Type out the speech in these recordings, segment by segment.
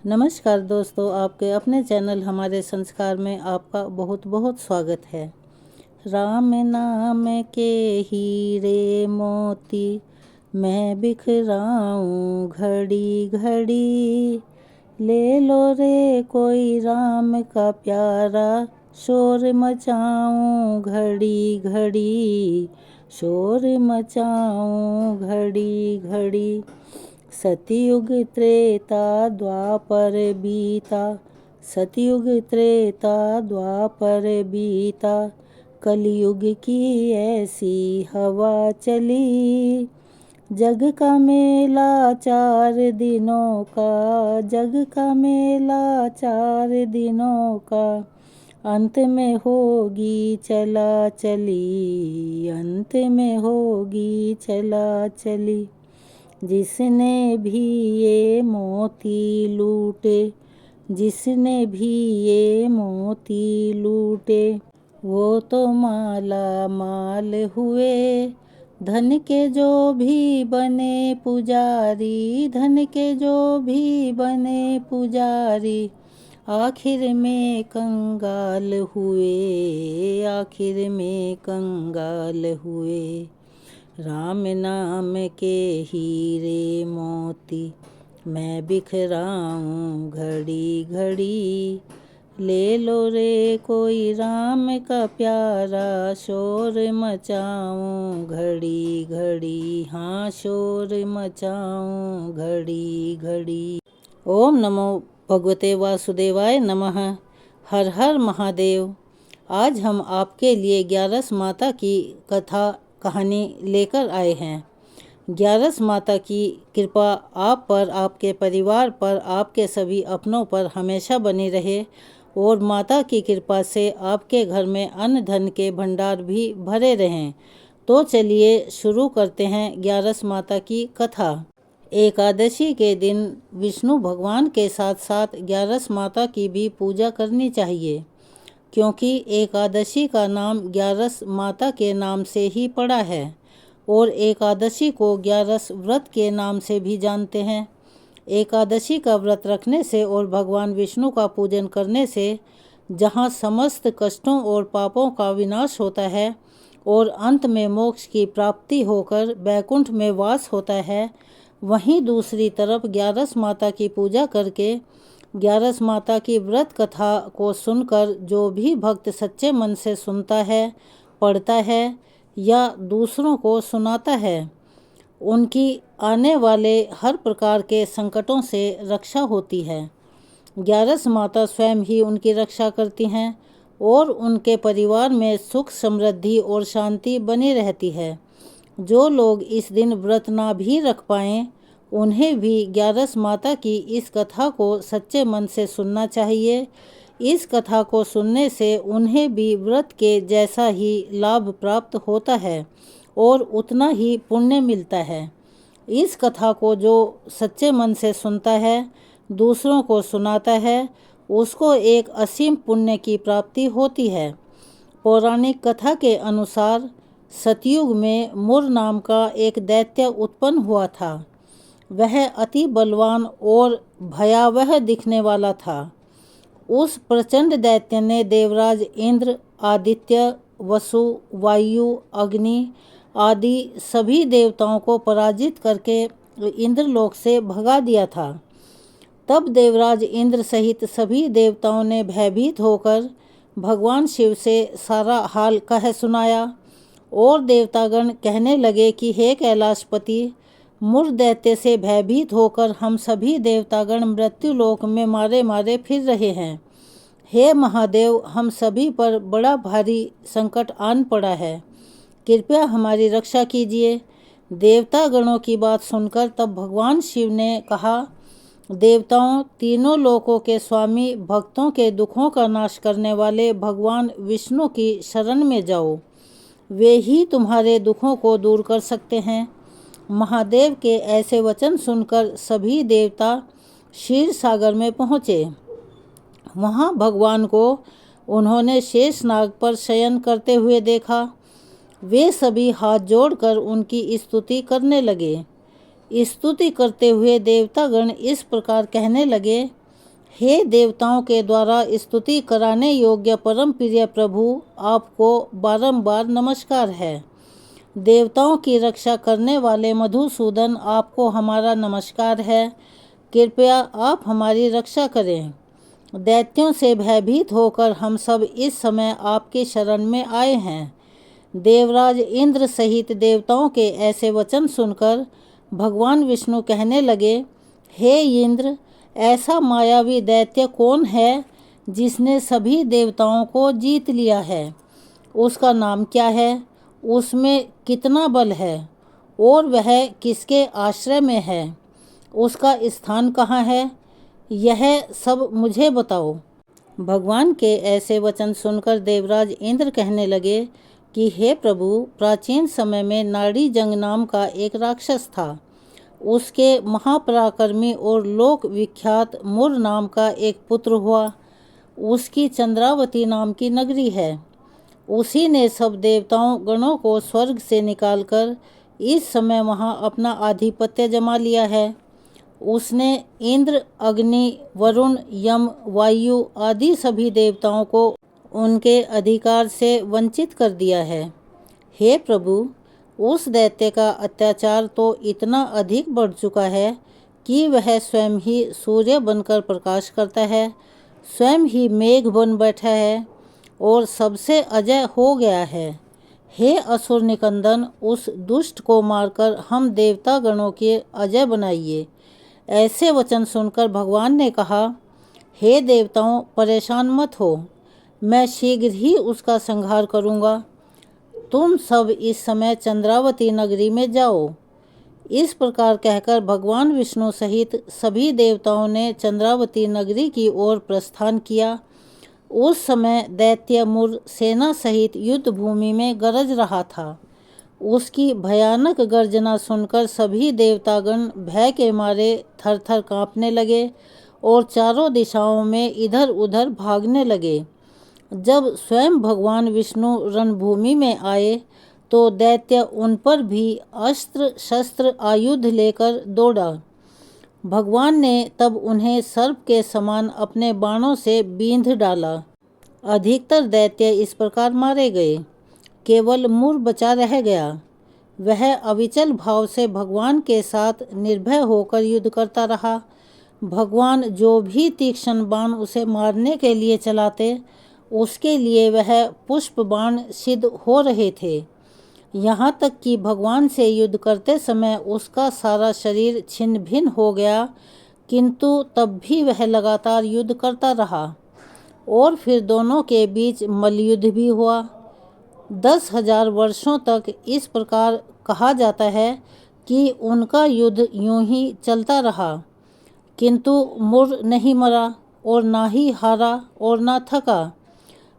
नमस्कार दोस्तों, आपके अपने चैनल हमारे संस्कार में आपका बहुत बहुत स्वागत है। राम नाम के हीरे मोती मैं बिखराऊं घड़ी घड़ी, ले लो रे कोई राम का प्यारा, शोर मचाऊं घड़ी घड़ी, शोर मचाऊं घड़ी घड़ी। सतयुग त्रेता द्वापर बीता, सतयुग त्रेता द्वापर बीता, कलयुग की ऐसी हवा चली। जग का मेला 4 दिनों का, जग का मेला 4 दिनों का, अंत में होगी चला चली, अंत में होगी चला चली। जिसने भी ये मोती लूटे, जिसने भी ये मोती लूटे, वो तो माला माल हुए। धन के जो भी बने पुजारी, धन के जो भी बने पुजारी, आखिर में कंगाल हुए, आखिर में कंगाल हुए। राम नाम के हीरे मोती मैं बिखराऊं घड़ी घड़ी, ले लो रे कोई राम का प्यारा, शोर मचाऊं घड़ी घड़ी, हाँ शोर मचाऊं घड़ी घड़ी। ओम नमो भगवते वासुदेवाय नमः। हर हर महादेव। आज हम आपके लिए 11 माता की कथा कहानी लेकर आए हैं। 11 माता की कृपा आप पर, आपके परिवार पर, आपके सभी अपनों पर हमेशा बनी रहे और माता की कृपा से आपके घर में अन्न धन के भंडार भी भरे रहें। तो चलिए शुरू करते हैं 11 माता की कथा। एकादशी के दिन विष्णु भगवान के साथ साथ 11 माता की भी पूजा करनी चाहिए, क्योंकि एकादशी का नाम 11 माता के नाम से ही पड़ा है और एकादशी को 11 व्रत के नाम से भी जानते हैं। एकादशी का व्रत रखने से और भगवान विष्णु का पूजन करने से जहाँ समस्त कष्टों और पापों का विनाश होता है और अंत में मोक्ष की प्राप्ति होकर बैकुंठ में वास होता है, वहीं दूसरी तरफ 11 माता की पूजा करके 11 माता की व्रत कथा को सुनकर जो भी भक्त सच्चे मन से सुनता है, पढ़ता है या दूसरों को सुनाता है, उनकी आने वाले हर प्रकार के संकटों से रक्षा होती है। 11 माता स्वयं ही उनकी रक्षा करती हैं और उनके परिवार में सुख समृद्धि और शांति बनी रहती है। जो लोग इस दिन व्रत ना भी रख पाएं, उन्हें भी 11 माता की इस कथा को सच्चे मन से सुनना चाहिए। इस कथा को सुनने से उन्हें भी व्रत के जैसा ही लाभ प्राप्त होता है और उतना ही पुण्य मिलता है। इस कथा को जो सच्चे मन से सुनता है, दूसरों को सुनाता है, उसको एक असीम पुण्य की प्राप्ति होती है। पौराणिक कथा के अनुसार सतयुग में मुर नाम का एक दैत्य उत्पन्न हुआ था। वह अति बलवान और भयावह दिखने वाला था। उस प्रचंड दैत्य ने देवराज इंद्र, आदित्य, वसु, वायु, अग्नि आदि सभी देवताओं को पराजित करके इंद्रलोक से भगा दिया था। तब देवराज इंद्र सहित सभी देवताओं ने भयभीत होकर भगवान शिव से सारा हाल कह सुनाया और देवतागण कहने लगे कि हे कैलाशपति, मुर दैत्य से भयभीत होकर हम सभी देवतागण मृत्युलोक में मारे मारे फिर रहे हैं। हे महादेव, हम सभी पर बड़ा भारी संकट आन पड़ा है, कृपया हमारी रक्षा कीजिए। देवतागणों की बात सुनकर तब भगवान शिव ने कहा, देवताओं, तीनों लोकों के स्वामी, भक्तों के दुखों का नाश करने वाले भगवान विष्णु की शरण में जाओ, वे ही तुम्हारे दुखों को दूर कर सकते हैं। महादेव के ऐसे वचन सुनकर सभी देवता क्षीर सागर में पहुँचे। वहाँ भगवान को उन्होंने शेषनाग पर शयन करते हुए देखा। वे सभी हाथ जोड़कर उनकी स्तुति करने लगे। स्तुति करते हुए देवतागण इस प्रकार कहने लगे, हे देवताओं के द्वारा स्तुति कराने योग्य परम प्रिय प्रभु, आपको बारंबार नमस्कार है। देवताओं की रक्षा करने वाले मधुसूदन, आपको हमारा नमस्कार है। कृपया आप हमारी रक्षा करें। दैत्यों से भयभीत होकर हम सब इस समय आपके शरण में आए हैं। देवराज इंद्र सहित देवताओं के ऐसे वचन सुनकर भगवान विष्णु कहने लगे, हे इंद्र, ऐसा मायावी दैत्य कौन है जिसने सभी देवताओं को जीत लिया है? उसका नाम क्या है? उसमें कितना बल है और वह किसके आश्रय में है? उसका स्थान कहाँ है? यह सब मुझे बताओ। भगवान के ऐसे वचन सुनकर देवराज इंद्र कहने लगे कि हे प्रभु, प्राचीन समय में नाड़ी जंग नाम का एक राक्षस था। उसके महापराक्रमी और लोक विख्यात मुर नाम का एक पुत्र हुआ। उसकी चंद्रावती नाम की नगरी है। उसी ने सब देवताओं गणों को स्वर्ग से निकालकर इस समय वहां अपना आधिपत्य जमा लिया है। उसने इंद्र, अग्नि, वरुण, यम, वायु आदि सभी देवताओं को उनके अधिकार से वंचित कर दिया है। हे प्रभु, उस दैत्य का अत्याचार तो इतना अधिक बढ़ चुका है कि वह स्वयं ही सूर्य बनकर प्रकाश करता है, स्वयं ही मेघ बन बैठा है और सबसे अजय हो गया है। हे असुर निकंदन, उस दुष्ट को मारकर हम देवता गणों के अजय बनाइए। ऐसे वचन सुनकर भगवान ने कहा, हे देवताओं, परेशान मत हो, मैं शीघ्र ही उसका संहार करूँगा। तुम सब इस समय चंद्रावती नगरी में जाओ। इस प्रकार कहकर भगवान विष्णु सहित सभी देवताओं ने चंद्रावती नगरी की ओर प्रस्थान किया। उस समय दैत्य मुर सेना सहित युद्ध भूमि में गरज रहा था। उसकी भयानक गर्जना सुनकर सभी देवतागण भय के मारे थर-थर कांपने लगे और चारों दिशाओं में इधर उधर भागने लगे। जब स्वयं भगवान विष्णु रणभूमि में आए तो दैत्य उन पर भी अस्त्र शस्त्र आयुध लेकर दौड़ा। भगवान ने तब उन्हें सर्प के समान अपने बाणों से बींध डाला। अधिकतर दैत्य इस प्रकार मारे गए, केवल मुर बचा रह गया। वह अविचल भाव से भगवान के साथ निर्भय होकर युद्ध करता रहा। भगवान जो भी तीक्ष्ण बाण उसे मारने के लिए चलाते, उसके लिए वह पुष्प बाण सिद्ध हो रहे थे। यहाँ तक कि भगवान से युद्ध करते समय उसका सारा शरीर छिन्न भिन्न हो गया, किंतु तब भी वह लगातार युद्ध करता रहा और फिर दोनों के बीच मल्लयुद्ध भी हुआ। 10,000 वर्षों तक इस प्रकार कहा जाता है कि उनका युद्ध यूं ही चलता रहा, किंतु मुर नहीं मरा और ना ही हारा और ना थका।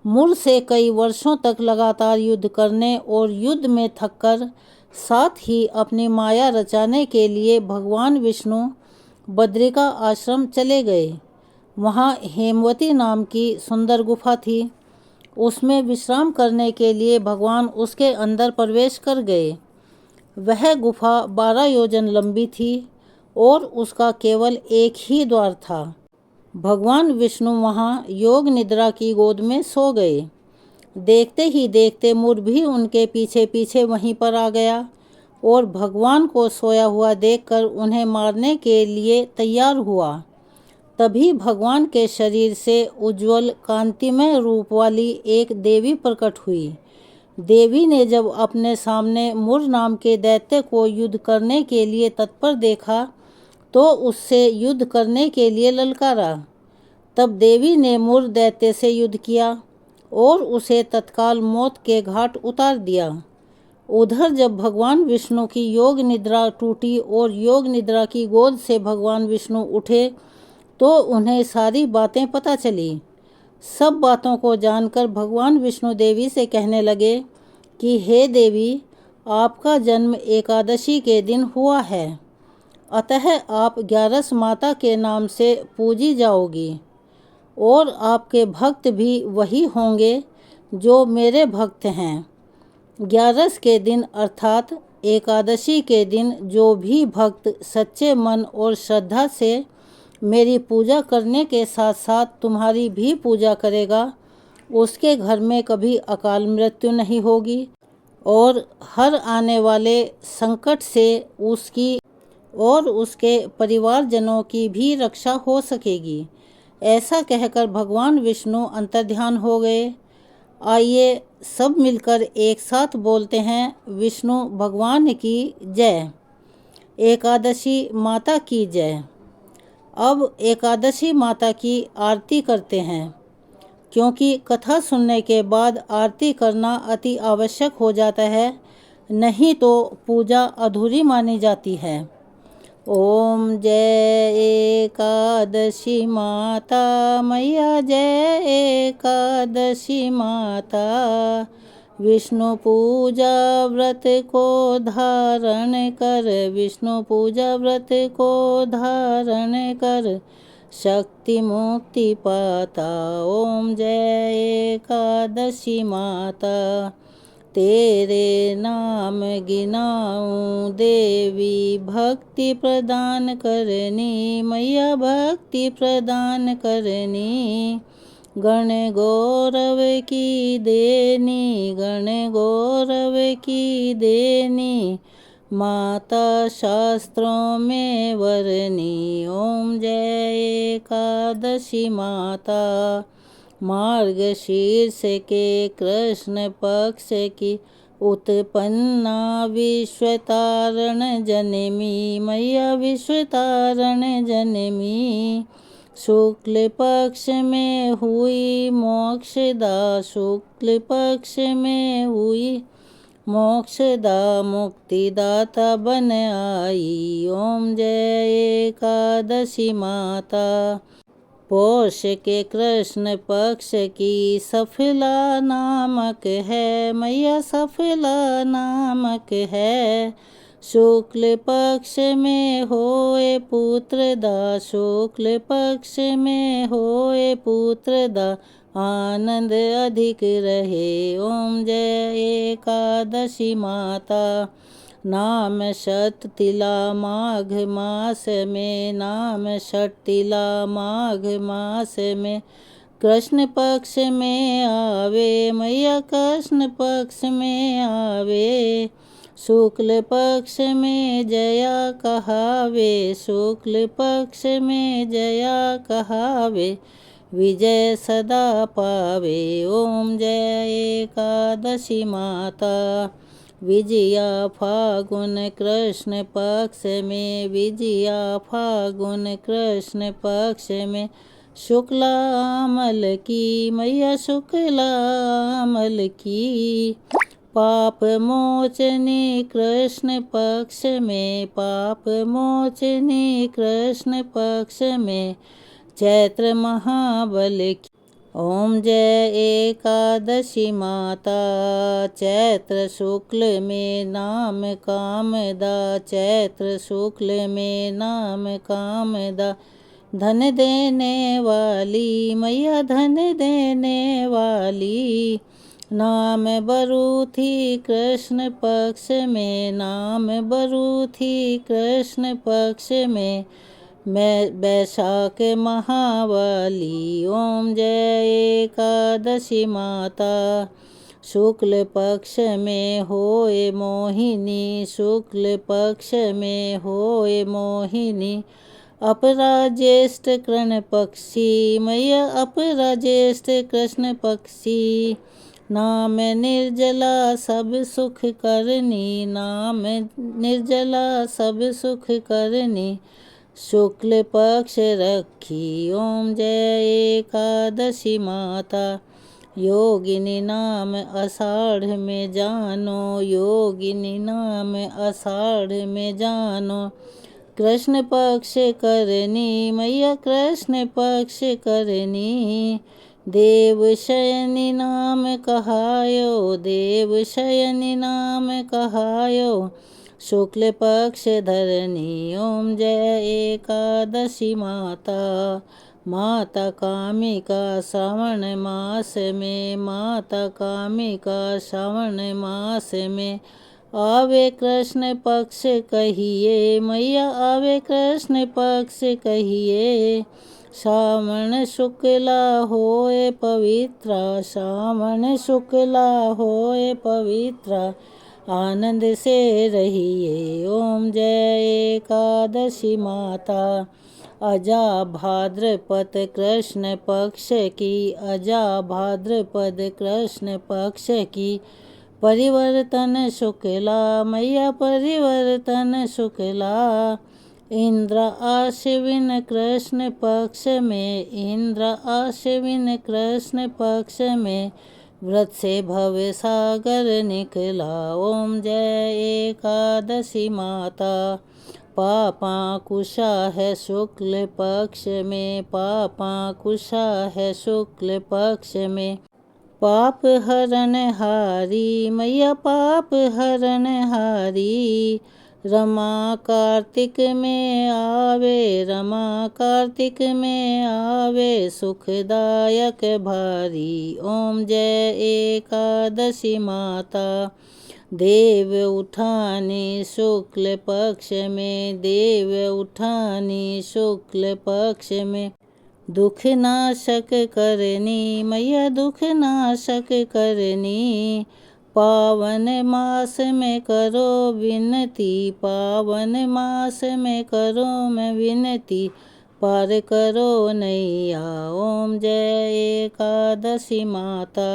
मुर से कई वर्षों तक लगातार युद्ध करने और युद्ध में थककर साथ ही अपनी माया रचाने के लिए भगवान विष्णु बद्रिका आश्रम चले गए। वहाँ हेमवती नाम की सुंदर गुफा थी। उसमें विश्राम करने के लिए भगवान उसके अंदर प्रवेश कर गए। वह गुफा 12 योजन लंबी थी और उसका केवल एक ही द्वार था। भगवान विष्णु वहाँ योग निद्रा की गोद में सो गए। देखते ही देखते मुर भी उनके पीछे पीछे वहीं पर आ गया और भगवान को सोया हुआ देखकर उन्हें मारने के लिए तैयार हुआ। तभी भगवान के शरीर से उज्जवल कांतिमय रूप वाली एक देवी प्रकट हुई। देवी ने जब अपने सामने मुर नाम के दैत्य को युद्ध करने के लिए तत्पर देखा तो उससे युद्ध करने के लिए ललकारा। तब देवी ने मुर दैत्य से युद्ध किया और उसे तत्काल मौत के घाट उतार दिया। उधर जब भगवान विष्णु की योग निद्रा टूटी और योग निद्रा की गोद से भगवान विष्णु उठे तो उन्हें सारी बातें पता चली। सब बातों को जानकर भगवान विष्णु देवी से कहने लगे कि हे देवी, आपका जन्म एकादशी के दिन हुआ है, अतः आप 11 माता के नाम से पूजी जाओगी और आपके भक्त भी वही होंगे जो मेरे भक्त हैं। 11 के दिन अर्थात एकादशी के दिन जो भी भक्त सच्चे मन और श्रद्धा से मेरी पूजा करने के साथ साथ तुम्हारी भी पूजा करेगा, उसके घर में कभी अकाल मृत्यु नहीं होगी और हर आने वाले संकट से उसकी और उसके परिवारजनों की भी रक्षा हो सकेगी। ऐसा कहकर भगवान विष्णु अंतर्ध्यान हो गए। आइए सब मिलकर एक साथ बोलते हैं, विष्णु भगवान की जय, एकादशी माता की जय। अब एकादशी माता की आरती करते हैं, क्योंकि कथा सुनने के बाद आरती करना अति आवश्यक हो जाता है, नहीं तो पूजा अधूरी मानी जाती है। ओम जय एकादशी माता मैया, जय एकादशी माता। विष्णु पूजा व्रत को धारण कर, विष्णु पूजा व्रत को धारण कर, शक्ति मुक्ति पाता। ओम जय एकादशी माता। तेरे नाम गिनाऊं देवी, भक्ति प्रदान करनी मैया, भक्ति प्रदान करनी। गण गौरव की देनी, गण गौरव की देनी, माता शास्त्रों में वरनी। ओम जय एकादशी माता। मार्गशीर्ष के कृष्ण पक्ष की उत्पन्ना, विश्वतारण जनमी मैया, विश्वतारण जनमी। शुक्ल पक्ष में हुई मोक्षदा, शुक्ल पक्ष में हुई मोक्षदा, मुक्तिदाता बन आई। ओम जय एकादशी माता। पौष के कृष्ण पक्ष की सफला नामक है मैया, सफला नामक है। शुक्ल पक्ष में होए पुत्र दा, शुक्ल पक्ष में होए पुत्र दा, आनंद अधिक रहे। ओम जय एकादशी माता। नाम शत तिला माघ मास में, नाम शत तिला माघ मास में, कृष्ण पक्ष में आवे मैया, कृष्ण पक्ष में आवे। शुक्ल पक्ष में जया कहावे, शुक्ल पक्ष में जया कहावे, विजय सदा पावे। ओम जय एकादशी माता। विजया फागुन कृष्ण पक्ष में, विजया फागुन कृष्ण पक्ष में, शुक्लामल की मैया, शुक्लामल की। पाप मोचनी कृष्ण पक्ष में, पाप मोचनी कृष्ण पक्ष में, चैत्र महाबल की। ओम जय एकादशी माता। चैत्र शुक्ल में नाम कामदा, चैत्र शुक्ल में नाम कामदा, धन देने वाली मैया, धन देने वाली। नाम बरू थी कृष्ण पक्ष में, नाम बरू थी कृष्ण पक्ष में, मैं बैसाख महावाली। ओम जय एकादशी माता। शुक्ल पक्ष में होए मोहिनी, शुक्ल पक्ष में होए मोहिनी, अपरा ज्येष्ठ कृष्ण पक्षी मैया, अपरा ज्येष्ठ कृष्ण पक्षी। नाम निर्जला सब सुख करनी, नाम निर्जला सब सुख करनी, शुक्ल पक्ष रखी। ओम जय एकादशी माता। योगिनी नाम आषाढ़ में जानो, योगिनी नाम आषाढ़ में जानो, कृष्ण पक्ष करनी मैया, कृष्ण पक्ष करनी। देव शयनी नाम कहायो, देव शयनी नाम कहायो, शुक्ल पक्ष धरनी। ओम जय एकादशी माता। माता कामिका श्रावण मास में, माता कामिका श्रावण मास में, आवे कृष्ण पक्ष कहिए, मैया आवे कृष्ण पक्ष कहिए। श्रावण शुक्ला होए पवित्रा, श्रावण शुक्ला होए पवित्रा, आनंद से रहिए। ओम जय एकादशी माता। अजा भाद्रपद कृष्ण पक्ष की, अजा भाद्रपद कृष्ण पक्ष की, परिवर्तन शुक्ला, मैया परिवर्तन शुक्ला। इंद्र आश्विन कृष्ण पक्ष में, इंद्र आश्विन कृष्ण पक्ष में, व्रत से भव सागर निकला। ओम जय एकादशी माता। पापा कुशा है शुक्ल पक्ष में, पापा कुशा है शुक्ल पक्ष में, पाप हरण हारी, मैया पाप हरण हारी। रमा कार्तिक में आवे, रमा कार्तिक में आवे, सुखदायक भारी। ओम जय एकादशी माता। देव उठानी शुक्ल पक्ष में, देव उठानी शुक्ल पक्ष में, दुख नाशक करनी, मैया दुख नाशक करनी। पावन मास में करो विनती, पावन मास में करो मैं विनती, पार करो नैया। ओम जय एकादशी माता।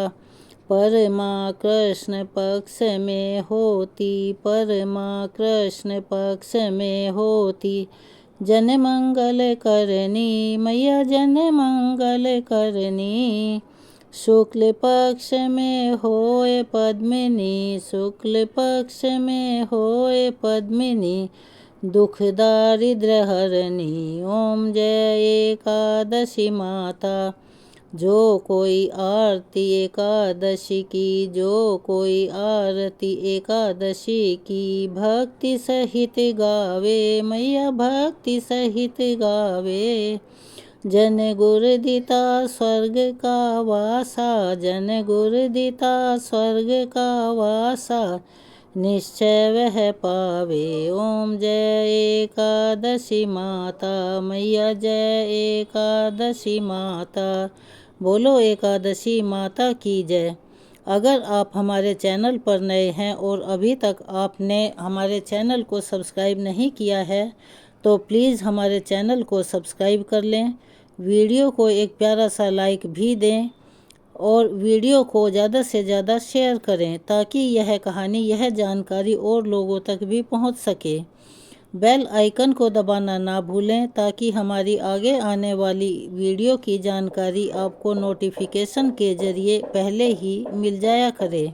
परमा कृष्ण पक्ष में होती, परमा कृष्ण पक्ष में होती, जन मंगल करनी, मैया जन मंगल करनी। शुक्ल पक्ष में होए पद्मिनी, शुक्ल पक्ष में होए पद्मिनी, दुख दारिद्र्य हरनी। ओम जय एकादशी माता। जो कोई आरती एकादशी की, जो कोई आरती एकादशी की, भक्ति सहित गावे, मैया भक्ति सहित गावे। जन गुर दिता स्वर्ग का वासा, जन गुर दिता स्वर्ग का वासा, निश्चय वह पावे। ओम जय एकादशी माता, मैया जय एकादशी माता। बोलो एकादशी माता की जय। अगर आप हमारे चैनल पर नए हैं और अभी तक आपने हमारे चैनल को सब्सक्राइब नहीं किया है तो प्लीज़ हमारे चैनल को सब्सक्राइब कर लें, वीडियो को एक प्यारा सा लाइक भी दें और वीडियो को ज़्यादा से ज़्यादा शेयर करें ताकि यह कहानी, यह जानकारी और लोगों तक भी पहुंच सके। बेल आइकन को दबाना ना भूलें ताकि हमारी आगे आने वाली वीडियो की जानकारी आपको नोटिफिकेशन के ज़रिए पहले ही मिल जाया करे।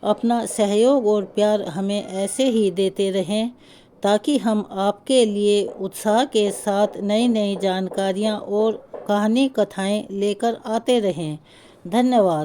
अपना सहयोग और प्यार हमें ऐसे ही देते रहें ताकि हम आपके लिए उत्साह के साथ नई नई जानकारियाँ और कहानी कथाएँ लेकर आते रहें। धन्यवाद।